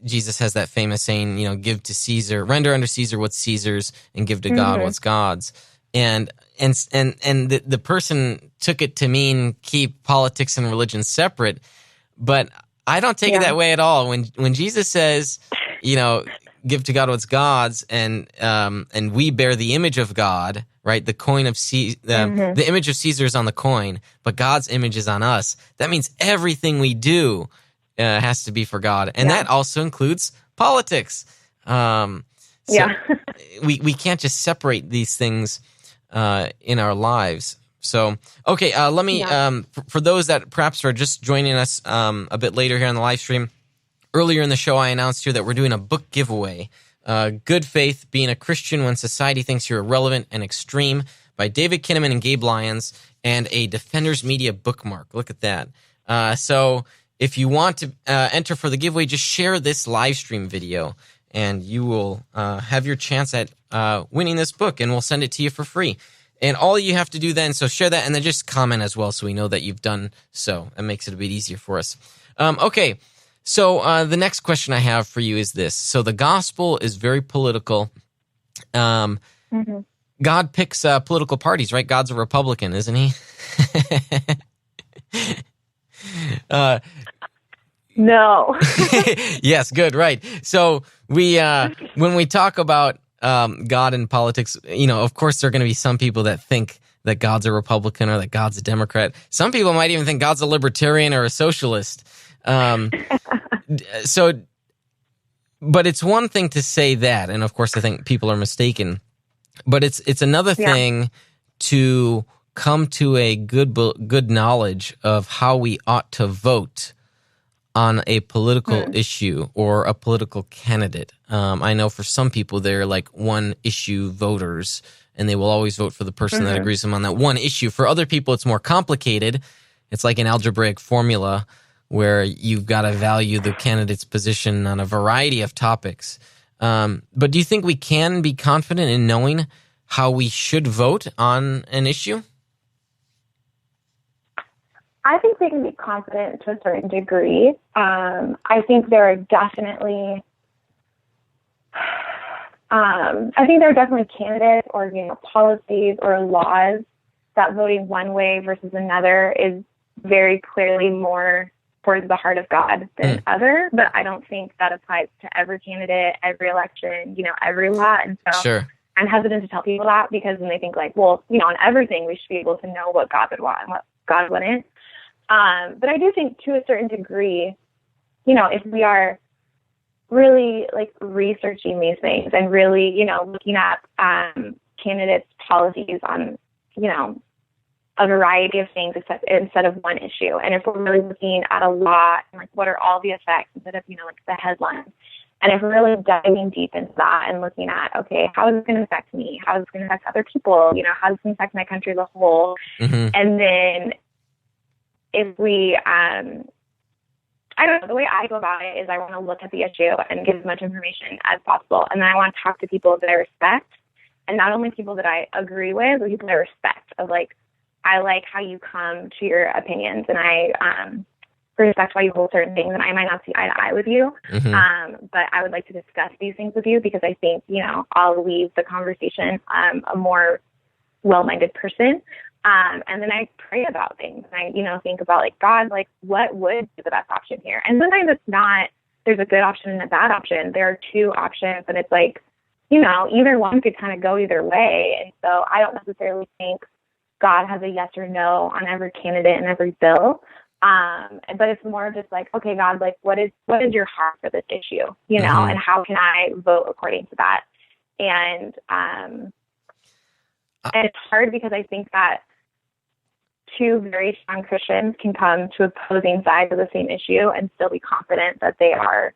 Jesus has that famous saying, give to Caesar, render unto Caesar what's Caesar's, and give to God what's God's. And the person took it to mean keep politics and religion separate. But I don't take it that way at all. When Jesus says, give to God what's God's, and we bear the image of God, right? The coin of the image of Caesar is on the coin, but God's image is on us. That means everything we do has to be for God, and that also includes politics. We can't just separate these things in our lives. So, okay, let me, for those that perhaps are just joining us a bit later here on the live stream, earlier in the show I announced here that we're doing a book giveaway, Good Faith, Being a Christian When Society Thinks You're Irrelevant and Extreme, by David Kinnaman and Gabe Lyons, and a Defenders Media bookmark. Look at that. So if you want to enter for the giveaway, just share this live stream video, and you will have your chance at winning this book, and we'll send it to you for free. And all you have to do then, so share that, and then just comment as well so we know that you've done so. It makes it a bit easier for us. Okay, so the next question I have for you is this. So the gospel is very political. God picks political parties, right? God's a Republican, isn't he? No. Yes, good, right. So we when we talk about God and politics, of course there are going to be some people that think that God's a Republican or that God's a Democrat. Some people might even think God's a libertarian or a socialist. But it's one thing to say that, and of course I think people are mistaken. But it's another thing to come to a good knowledge of how we ought to vote on a political issue or a political candidate. I know for some people they're like one issue voters, and they will always vote for the person that agrees with them on that one issue. For other people, it's more complicated. It's like an algebraic formula where you've got to value the candidate's position on a variety of topics. But do you think we can be confident in knowing how we should vote on an issue? I think we can be confident to a certain degree. I think there are definitely, candidates or policies or laws that voting one way versus another is very clearly more towards the heart of God than other. But I don't think that applies to every candidate, every election, every law. And so I'm hesitant to tell people that, because then they think like, well, on everything we should be able to know what God would want and what God wouldn't. But I do think to a certain degree, if we are really like researching these things and really, looking at candidates' policies on, a variety of things instead of one issue. And if we're really looking at a law and like what are all the effects instead of, like the headlines. And if we're really diving deep into that and looking at, okay, how is this going to affect me? How is this going to affect other people? How does this affect my country as a whole? And then if we, I don't know, the way I go about it is I want to look at the issue and get as much information as possible. And then I want to talk to people that I respect, and not only people that I agree with, but people that I respect, of like, I like how you come to your opinions, and I respect why you hold certain things, and I might not see eye to eye with you. But I would like to discuss these things with you, because I think, I'll leave the conversation a more well-minded person. And then I pray about things, and I, think about like, God, like what would be the best option here? And sometimes it's not, there's a good option and a bad option. There are two options, and it's like, either one could kind of go either way. And so I don't necessarily think God has a yes or no on every candidate and every bill. But it's more just like, okay, God, like what is your heart for this issue, and how can I vote according to that? And it's hard, because I think that two very strong Christians can come to opposing sides of the same issue and still be confident that they are,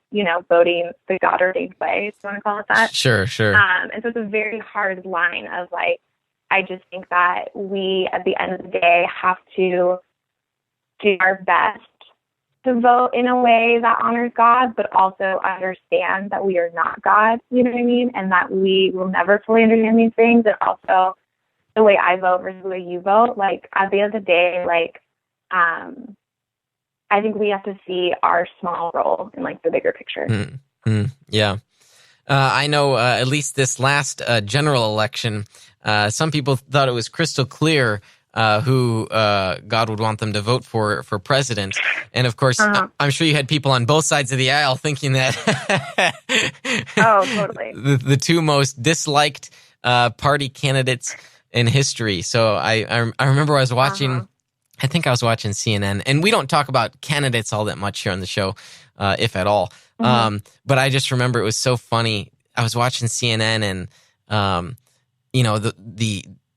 voting the God-ordained way, if you want to call it that. Sure. And so it's a very hard line of like, I just think that we, at the end of the day, have to do our best to vote in a way that honors God, but also understand that we are not God, you know what I mean? And that we will never fully understand these things. And also the way I vote versus the way you vote, like at the end of the day, like, I think we have to see our small role in like the bigger picture. Yeah. I know at least this last general election, some people thought it was crystal clear who God would want them to vote for president. And of course, I'm sure you had people on both sides of the aisle thinking that Oh, totally. the two most disliked party candidates in history. So I remember I was watching, I think I was watching CNN, and we don't talk about candidates all that much here on the show, if at all. But I just remember it was so funny. I was watching CNN, and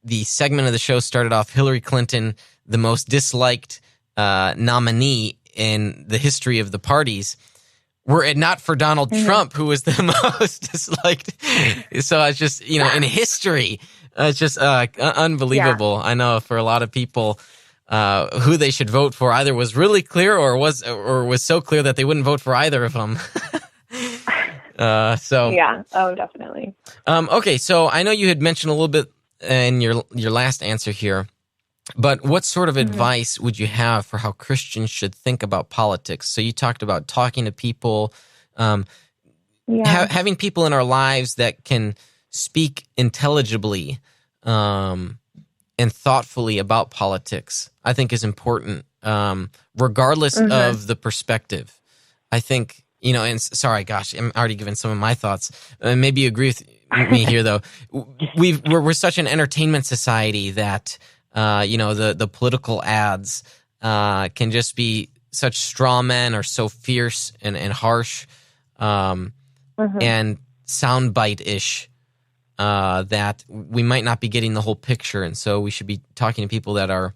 the segment of the show started off Hillary Clinton, the most disliked nominee in the history of the parties, were it not for Donald Trump, who was the most disliked. So it's just, in history, it's just unbelievable. Yeah. I know for a lot of people, who they should vote for either was really clear or was so clear that they wouldn't vote for either of them. Yeah. Oh, definitely. Okay. So I know you had mentioned a little bit in your last answer here, but what sort of advice would you have for how Christians should think about politics? So you talked about talking to people, having people in our lives that can speak intelligibly and thoughtfully about politics, I think is important, regardless of the perspective. I think, and sorry, gosh, I'm already giving some of my thoughts. Maybe you agree with me here, though. We're such an entertainment society that, the political ads can just be such straw men or so fierce and harsh and soundbite-ish that we might not be getting the whole picture. And so we should be talking to people that are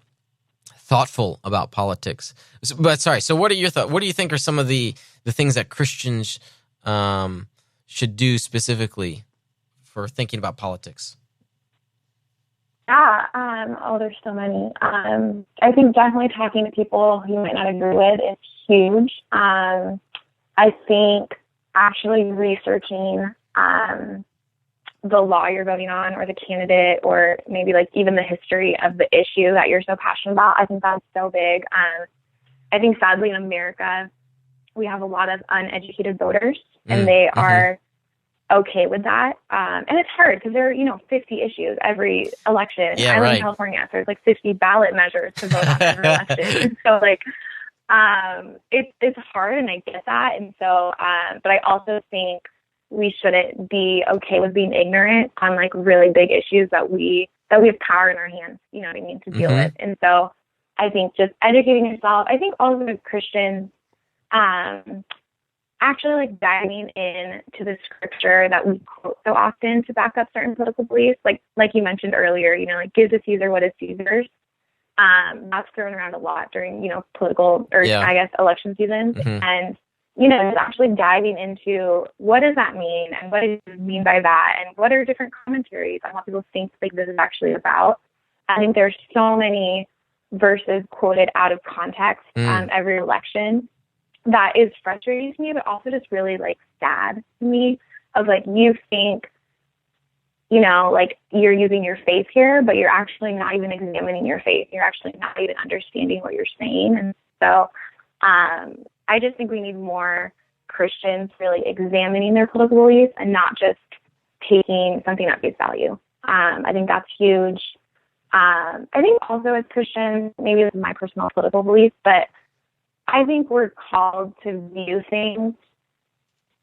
thoughtful about politics. So what are your thoughts? What do you think are some of the things that Christians should do specifically for thinking about politics? Yeah. There's so many. I think definitely talking to people you might not agree with is huge. I think actually researching the law you're voting on or the candidate or maybe like even the history of the issue that you're so passionate about, I think that's so big. I think sadly in America, we have a lot of uneducated voters and they are okay with that. And it's hard because there are, 50 issues every election. Yeah, I live in California, so there's like 50 ballot measures to vote on every election. So it's hard and I get that. And so, but I also think we shouldn't be okay with being ignorant on like really big issues that we have power in our hands, you know what I mean, to deal with. And so I think just educating yourself, I think all of the Christians, actually like diving into the scripture that we quote so often to back up certain political beliefs, like you mentioned earlier, like give to Caesar what is Caesar's. That's thrown around a lot during, political or I guess election seasons. And, just actually diving into what does that mean and what does it mean by that and what are different commentaries on what people think like this is actually about. I think there's so many verses quoted out of context every election that is frustrating to me, but also just really like sad to me of like, you think, like you're using your faith here, but you're actually not even examining your faith. You're actually not even understanding what you're saying. And so I just think we need more Christians really examining their political beliefs and not just taking something at face value. I think that's huge. I think also as Christians, maybe this is my personal political belief, but I think we're called to view things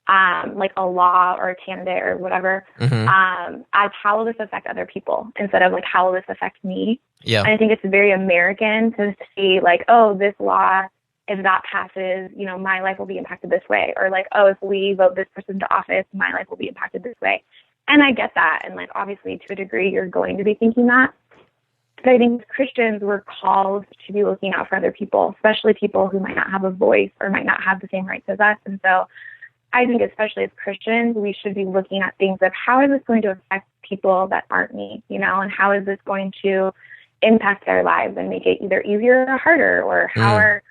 like a law or a candidate or whatever as how will this affect other people instead of like how will this affect me. Yeah. And I think it's very American to see like, oh, this law, if that passes, my life will be impacted this way. Or like, oh, if we vote this person to office, my life will be impacted this way. And I get that. And like, obviously to a degree, you're going to be thinking that. But I think as Christians, we're called to be looking out for other people, especially people who might not have a voice or might not have the same rights as us. And so I think especially as Christians, we should be looking at things of how is this going to affect people that aren't me, and how is this going to impact their lives and make it either easier or harder, or how are,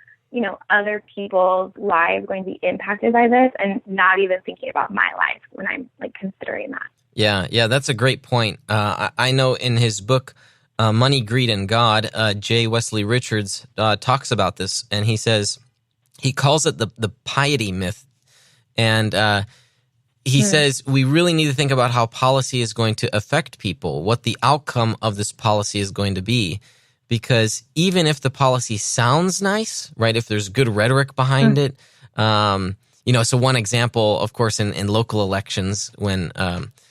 other people's lives going to be impacted by this, and not even thinking about my life when I'm like considering that. Yeah, that's a great point. I know in his book, Money, Greed, and God, J. Wesley Richards talks about this, and he says, he calls it the piety myth. And he says we really need to think about how policy is going to affect people, what the outcome of this policy is going to be. because even if the policy sounds nice, right, if there's good rhetoric behind it, so one example, of course, in local elections when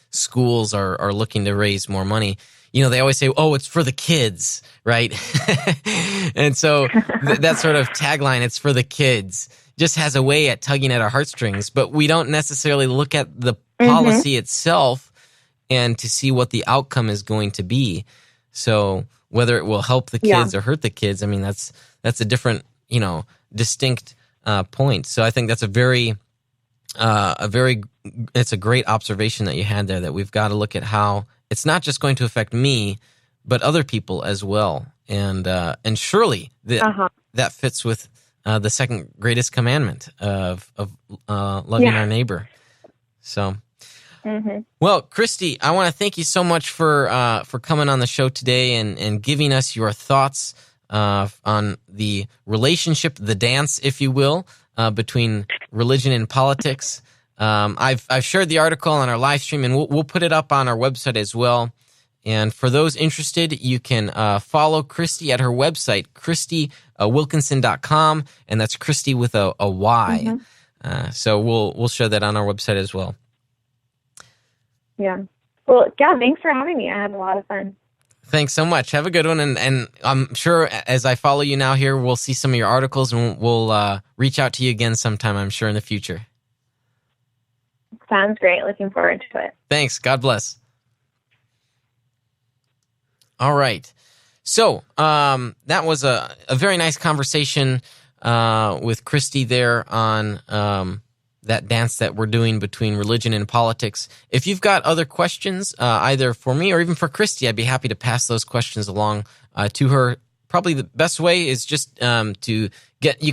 schools are looking to raise more money, they always say, oh, it's for the kids, right? And so that sort of tagline, it's for the kids, just has a way at tugging at our heartstrings. But we don't necessarily look at the policy itself and to see what the outcome is going to be. So whether it will help the kids or hurt the kids, I mean, that's a different, distinct point. So I think that's it's a great observation that you had there, that we've got to look at how it's not just going to affect me, but other people as well. And surely that fits with the second greatest commandment of loving our neighbor. So, well, Krysti, I want to thank you so much for coming on the show today and giving us your thoughts on the relationship, the dance, if you will, between religion and politics. I've shared the article on our live stream, and we'll put it up on our website as well. And for those interested, you can follow Krysti at her website, KrystiWilkinson.com, and that's Krysti with a Y. So we'll share that on our website as well. Yeah. Well, yeah, thanks for having me. I had a lot of fun. Thanks so much. Have a good one. And I'm sure as I follow you now here, we'll see some of your articles, and we'll reach out to you again sometime, I'm sure, in the future. Sounds great. Looking forward to it. Thanks. God bless. All right. So that was a very nice conversation with Krysti there on that dance that we're doing between religion and politics. If you've got other questions, either for me or even for Krysti, I'd be happy to pass those questions along to her. Probably the best way is just you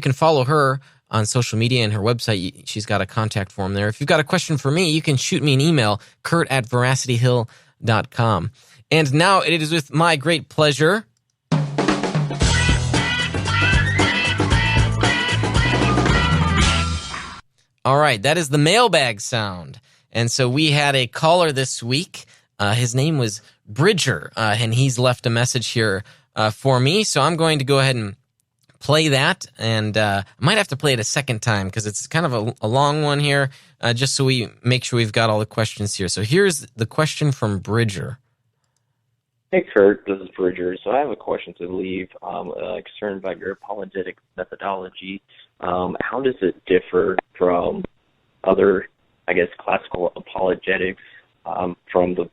can follow her on social media and her website. She's got a contact form there. If you've got a question for me, you can shoot me an email, kurt@veracityhill.com. And now it is with my great pleasure. All right, that is the mailbag sound. And so we had a caller this week. His name was Bridger, and he's left a message here for me. So I'm going to go ahead and play that, and I might have to play it a second time because it's kind of a long one here, just so we make sure we've got all the questions here. So here's the question from Bridger. Hey, Kurt, this is Bridger. So I have a question to leave concerned about your apologetic methodology. How does it differ from other, classical apologetics, from the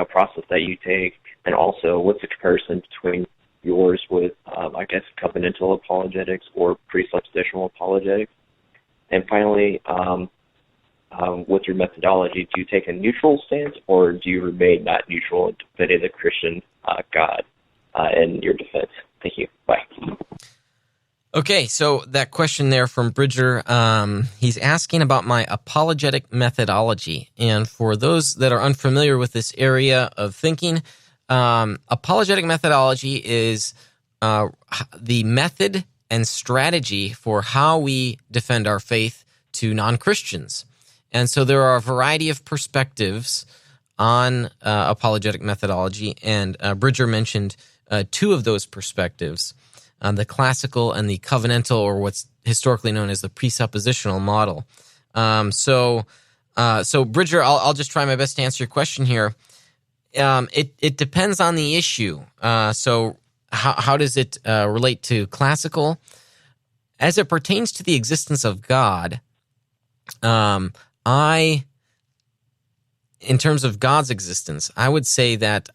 process that you take? And also, what's the comparison between yours with, covenantal apologetics or presuppositional apologetics? And finally, with your methodology, do you take a neutral stance, or do you remain not neutral in defending the Christian God in your defense? Thank you. Bye. Okay, so that question there from Bridger, he's asking about my apologetic methodology. And for those that are unfamiliar with this area of thinking, apologetic methodology is the method and strategy for how we defend our faith to non-Christians. And so there are a variety of perspectives on apologetic methodology, and Bridger mentioned two of those perspectives, the classical and the covenantal, or what's historically known as the presuppositional model. So Bridger, I'll just try my best to answer your question here. It depends on the issue. So how does it relate to classical? As it pertains to the existence of God, in terms of God's existence, I would say that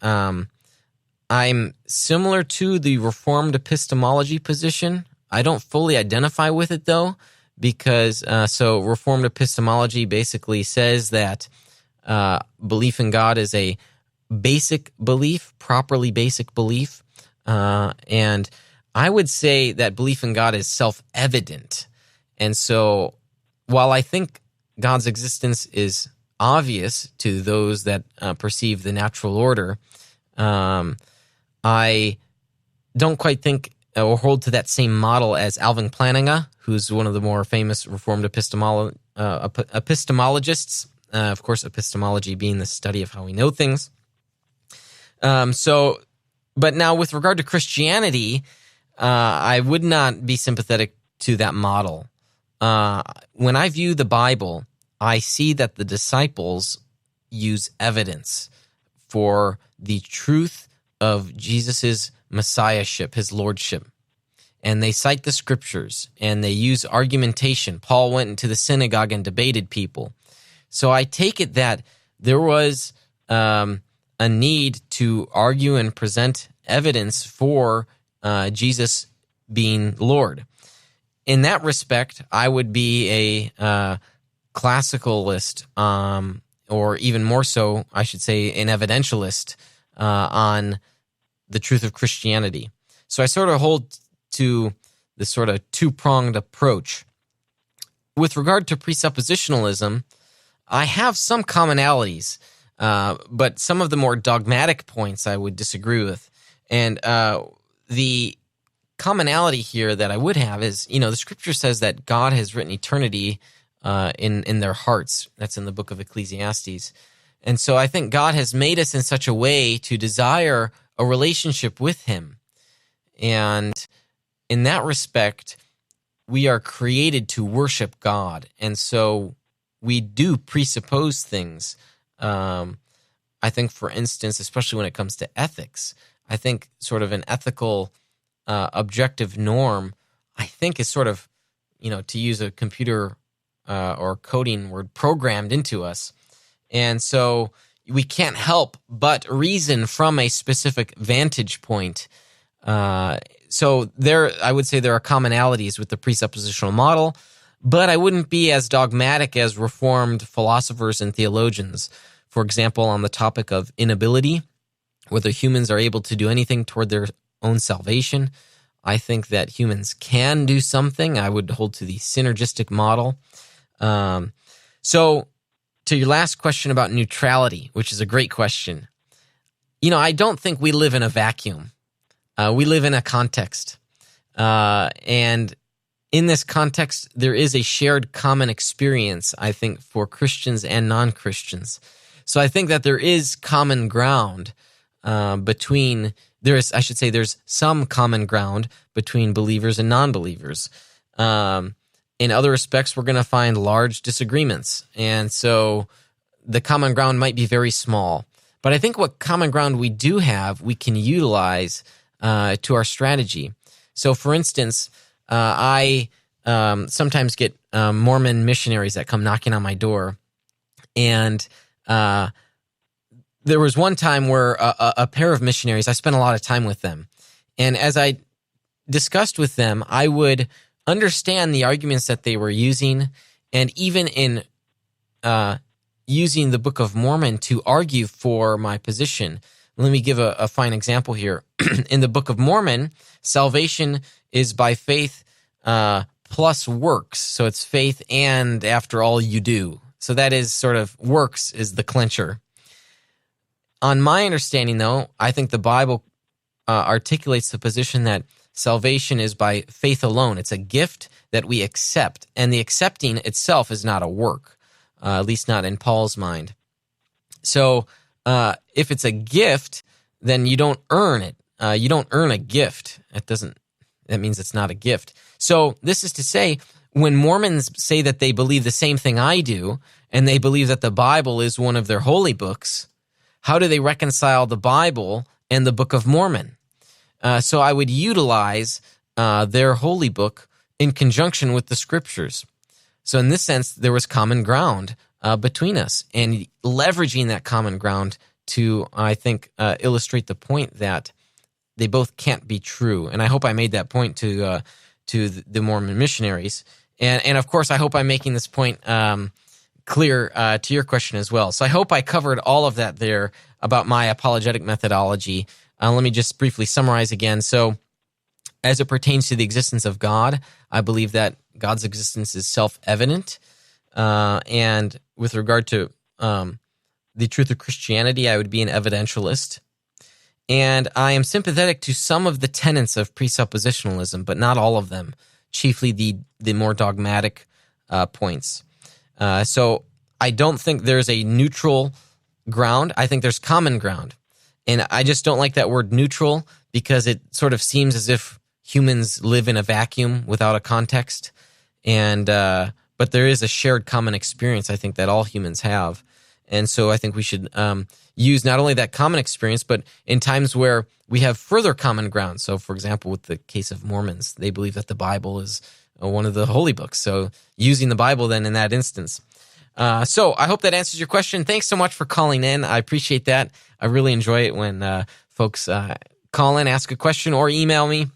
I'm similar to the Reformed epistemology position. I don't fully identify with it, though, because so Reformed epistemology basically says that belief in God is a basic belief, properly basic belief, and I would say that belief in God is self-evident. And so while I think God's existence is obvious to those that perceive the natural order, I don't quite think or hold to that same model as Alvin Plantinga, who's one of the more famous Reformed epistemologists. Of course, epistemology being the study of how we know things. So But now with regard to Christianity, I would not be sympathetic to that model. When I view the Bible, I see that the disciples use evidence for the truth of Jesus' messiahship, his lordship. And they cite the scriptures, and they use argumentation. Paul went into the synagogue and debated people. So I take it that there was a need to argue and present evidence for Jesus being Lord. In that respect, I would be a classicalist, or even more so, I should say, an evidentialist on the truth of Christianity. So I sort of hold to this sort of two-pronged approach. With regard to presuppositionalism, I have some commonalities, but some of the more dogmatic points I would disagree with. And the commonality here that I would have is, the scripture says that God has written eternity in their hearts. That's in the book of Ecclesiastes. And so I think God has made us in such a way to desire a relationship with him. And in that respect, we are created to worship God. And so we do presuppose things. I think, for instance, especially when it comes to ethics, I think sort of an ethical objective norm, I think, is sort of, to use a computer or coding word, programmed into us. And so we can't help but reason from a specific vantage point. So there, I would say there are commonalities with the presuppositional model, but I wouldn't be as dogmatic as Reformed philosophers and theologians. For example, on the topic of inability, whether humans are able to do anything toward their own salvation, I think that humans can do something. I would hold to the synergistic model. So to your last question about neutrality, which is a great question, I don't think we live in a vacuum. We live in a context. And in this context, there is a shared common experience, I think, for Christians and non-Christians. So I think that there is common ground there's some common ground between believers and non-believers. In other respects, we're going to find large disagreements. And so the common ground might be very small. But I think what common ground we do have, we can utilize to our strategy. So, for instance, I sometimes get Mormon missionaries that come knocking on my door. And there was one time where a pair of missionaries, I spent a lot of time with them. And as I discussed with them, I would understand the arguments that they were using, and even in using the Book of Mormon to argue for my position. Let me give a fine example here. In the Book of Mormon, salvation is by faith plus works. So it's faith and after all you do. So that is sort of works is the clincher. On my understanding, though, I think the Bible articulates the position that salvation is by faith alone. It's a gift that we accept, and the accepting itself is not a work, at least not in Paul's mind. So if it's a gift, then you don't earn it. You don't earn a gift. That means it's not a gift. So this is to say, when Mormons say that they believe the same thing I do, and they believe that the Bible is one of their holy books, how do they reconcile the Bible and the Book of Mormon? So I would utilize their holy book in conjunction with the scriptures. So in this sense, there was common ground between us, and leveraging that common ground to, I think, illustrate the point that they both can't be true. And I hope I made that point to the Mormon missionaries. And of course, I hope I'm making this point clear to your question as well. So I hope I covered all of that there about my apologetic methodology. Let me just briefly summarize again. So as it pertains to the existence of God, I believe that God's existence is self-evident. And with regard to the truth of Christianity, I would be an evidentialist. And I am sympathetic to some of the tenets of presuppositionalism, but not all of them, chiefly the more dogmatic points. So I don't think there's a neutral ground. I think there's common ground. And I just don't like that word neutral because it sort of seems as if humans live in a vacuum without a context. And but there is a shared common experience, I think, that all humans have. And so I think we should use not only that common experience, but in times where we have further common ground. So, for example, with the case of Mormons, they believe that the Bible is one of the holy books. So using the Bible then in that instance. So I hope that answers your question. Thanks so much for calling in. I appreciate that. I really enjoy it when folks call in, ask a question, or email me.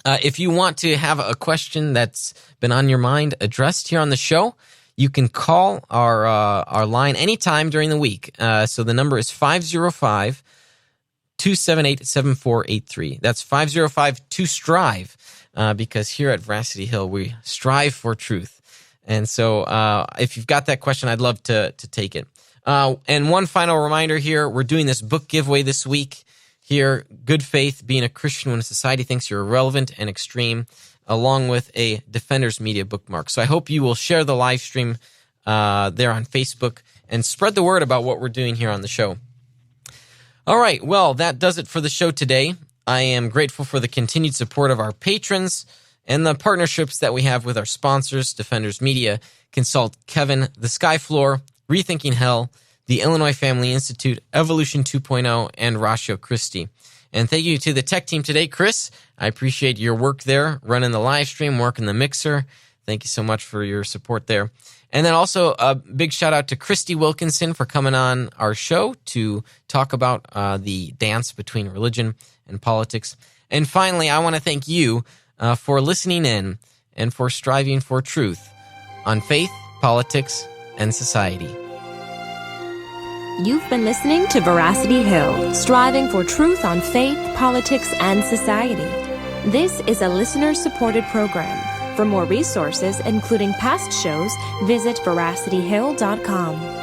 If you want to have a question that's been on your mind addressed here on the show, you can call our line anytime during the week. So the number is 505-278-7483. That's 505-2STRIVE, because here at Veracity Hill, we strive for truth. And so if you've got that question, I'd love to take it. And one final reminder here, we're doing this book giveaway this week here, Good Faith, Being a Christian When Society Thinks You're Irrelevant and Extreme, along with a Defenders Media bookmark. So I hope you will share the live stream there on Facebook and spread the word about what we're doing here on the show. All right, well, that does it for the show today. I am grateful for the continued support of our patrons and the partnerships that we have with our sponsors, Defenders Media, Consult Kevin, The Skyfloor, Rethinking Hell, the Illinois Family Institute, Evolution 2.0, and Ratio Krysti. And thank you to the tech team today, Chris. I appreciate your work there, running the live stream, working the mixer. Thank you so much for your support there. And then also a big shout out to Krysti Wilkinson for coming on our show to talk about the dance between religion and politics. And finally, I want to thank you for listening in and for striving for truth on faith, politics, and society. You've been listening to Veracity Hill, striving for truth on faith, politics, and society. This is a listener-supported program. For more resources, including past shows, visit veracityhill.com.